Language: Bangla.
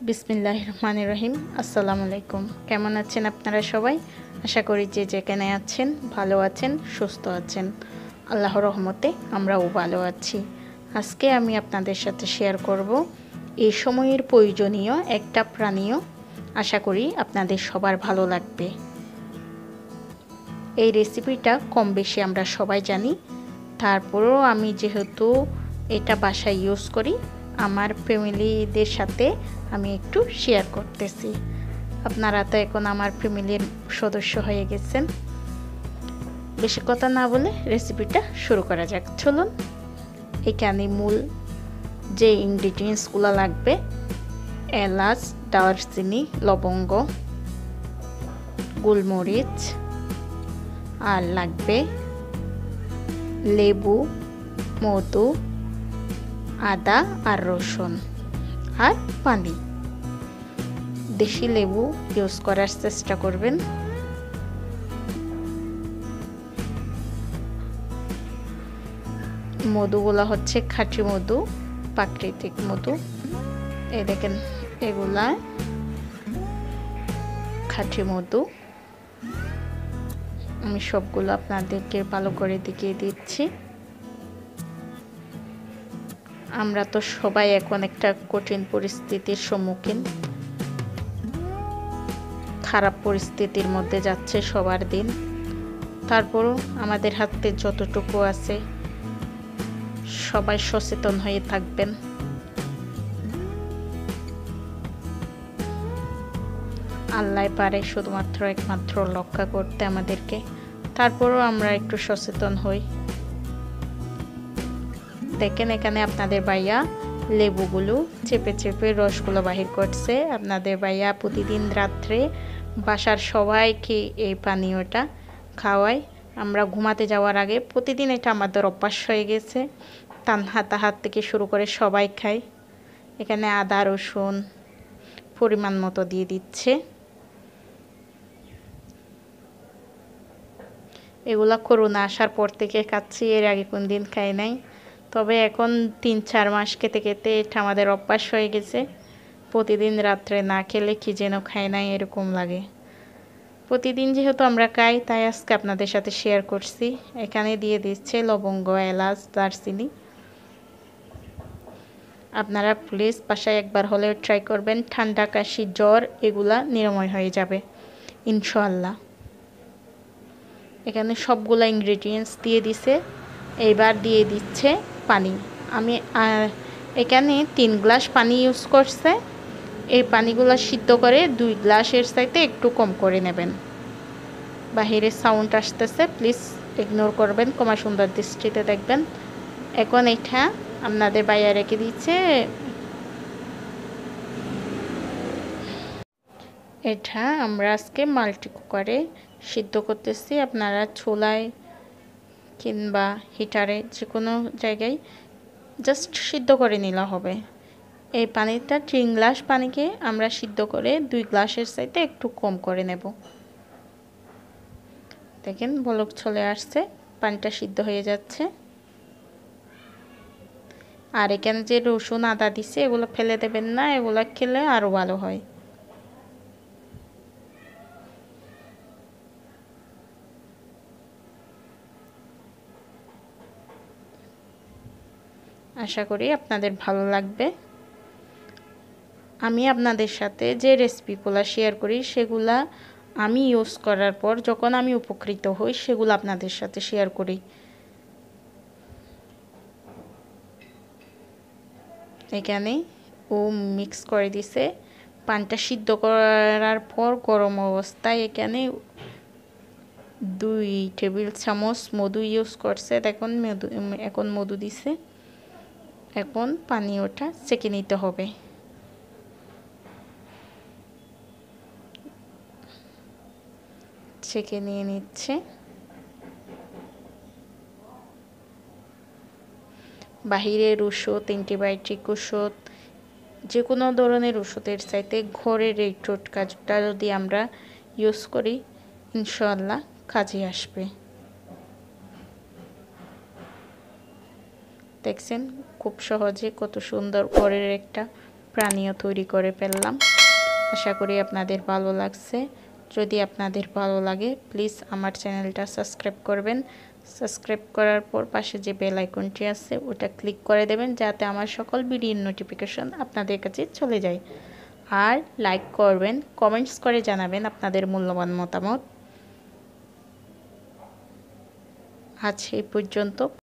বিসমিল্লাহির রহমানির রহিম। আসসালামু আলাইকুম। কেমন আছেন আপনারা সবাই? আশা করি যে যেখানে আছেন ভালো আছেন, সুস্থ আছেন। আল্লাহর রহমতে আমরাও ভালো আছি। আজকে আমি আপনাদের সাথে শেয়ার করব এই সময়ের প্রয়োজনীয় একটা পানীয়। আশা করি আপনাদের সবার ভালো লাগবে। এই রেসিপিটা কম বেশি আমরা সবাই জানি, তারপরেও আমি যেহেতু এটা বাসায় ইউজ করি, আমার ফ্যামিলিদের সাথে আমি একটু শেয়ার করতেছি। আপনারা তো এখন আমার ফ্যামিলির সদস্য হয়ে গেছেন। বেশি কথা না বলে রেসিপিটা শুরু করা যাক, চলুন। এখানে মূল যে ইনগ্রিডিয়েন্টসগুলো লাগবে: এলাচ, দারচিনি, লবঙ্গ, গোলমরিচ, আর লাগবে লেবু, মধু, আদা আর রসুন, আর পানি। দেশি লেবু ইউজ করার চেষ্টা করবেন। মধুগুলা হচ্ছে খাঁটি মধু, প্রাকৃতিক মধু। এই দেখেন, এগুলা খাঁটি মধু। আমি সবগুলো আপনাদেরকে ভালো করে দেখিয়ে দিচ্ছি। আমরা তো সবাই এখন একটা কঠিন পরিস্থিতির সম্মুখীন, খারাপ পরিস্থিতির মধ্যে যাচ্ছে সবার দিন। তারপরও আমাদের হাতে যতটুকু আছে সবাই সচেতন হয়ে থাকবেন। আল্লাহ পারে শুধুমাত্র একমাত্র রক্ষা করতে আমাদেরকে। তারপরও আমরা একটু সচেতন হই। দেখেন, এখানে আপনাদের ভাইয়া লেবুগুলো চেপে চেপে রসগুলো বাহির করছে। আপনাদের ভাইয়া প্রতিদিন রাত্রে বাসার সবাইকে এই পানীয়টা খাওয়ায়। আমরা ঘুমাতে যাওয়ার আগে প্রতিদিন এটা আমাদের অভ্যাস হয়ে গেছে। তাহার থেকে শুরু করে সবাই খায়। এখানে আদা রসুন পরিমাণ মতো দিয়ে দিচ্ছে। এগুলা করোনা আসার পর থেকে খাচ্ছি, এর আগে কোন দিন খাই নাই। তবে এখন 3-4 মাস খেতে খেতে এটা আমাদের অভ্যাস হয়ে গেছে। প্রতিদিন রাত্রে না খেলে কি যেন খাই নাই এরকম লাগে। প্রতিদিন যেহেতু আমরা খাই, তাই আজকে আপনাদের সাথে শেয়ার করছি। এখানে দিয়ে দিচ্ছে লবঙ্গ, এলাচ, দারচিনি। আপনারা প্লিজ বাসায় একবার হলেও ট্রাই করবেন। ঠান্ডা, কাশি, জ্বর এগুলা নিরাময় হয়ে যাবে ইনশাআল্লাহ। এখানে সবগুলা ইনগ্রিডিয়েন্টস দিয়ে দিছে। এইবার দিয়ে দিচ্ছে পানি। আমি এখানে 3 গ্লাস পানি ইউজ করছে। এই পানিগুলো সিদ্ধ করে 2 গ্লাসের চাইতে একটু কম করে নেবেন। বাহিরে সাউন্ড আসতেছে, প্লিজ ইগনোর করবেন, কমা সুন্দর দৃষ্টিতে দেখবেন। এখন এটা আপনাদের বাইরে রেখে দিচ্ছে। এটা আমরা আজকে মাল্টি কুকারে সিদ্ধ করতেছি। আপনারা চুলায় কিংবা হিটারে যে কোনো জায়গায় জাস্ট সিদ্ধ করে নিলে হবে। এই পানিটা 3 গ্লাস পানিকে আমরা সিদ্ধ করে 2 গ্লাসের চাইতে একটু কম করে নেব। দেখেন, বলক চলে আসছে, পানিটা সিদ্ধ হয়ে যাচ্ছে। আর এখানে যে রসুন আদা দিছে এগুলো ফেলে দেবেন না, এগুলো খেলে আরও ভালো হয়। আশা করি আপনাদের ভালো লাগবে। আমি আপনাদের সাথে যে রেসিপিগুলো শেয়ার করি সেগুলা আমি ইউজ করার পর যখন আমি উপকৃত হই সেগুলো আপনাদের সাথে শেয়ার করি। এখানে ও মিক্স করে দিছে। পানটা সিদ্ধ করার পর গরম অবস্থায় এখানে 2 টেবিল চামচ মধু ইউজ করছে। দেখুন, এখন মধু দিছে। এখন পানীয়টা ছেঁকে নিতে হবে। ছেঁকে নিয়ে নিচ্ছে। বাহিরের ওষুধ, অ্যান্টিবায়োটিক ওষুধ, যে কোনো ধরনের ওষুধের চাইতে ঘরের এই টোটকাটা যদি আমরা ইউজ করি ইনশাআল্লাহ কাজে আসবে। দেখছেন খুব সহজে কত সুন্দর ঘরের একটা প্রাণীয় তৈরি করে ফেললাম। আশা করি আপনাদের ভালো লাগছে। যদি আপনাদের ভালো লাগে প্লিজ আমার চ্যানেলটা সাবস্ক্রাইব করবেন। সাবস্ক্রাইব করার পর পাশে যে বেল আইকনটি আছে ওটা ক্লিক করে দেবেন, যাতে আমার সকল ভিডিওর নোটিফিকেশন আপনাদের কাছে চলে যায়। আর লাইক করবেন, কমেন্টস করে জানাবেন আপনাদের মূল্যবান মতামত। আজ এই পর্যন্ত।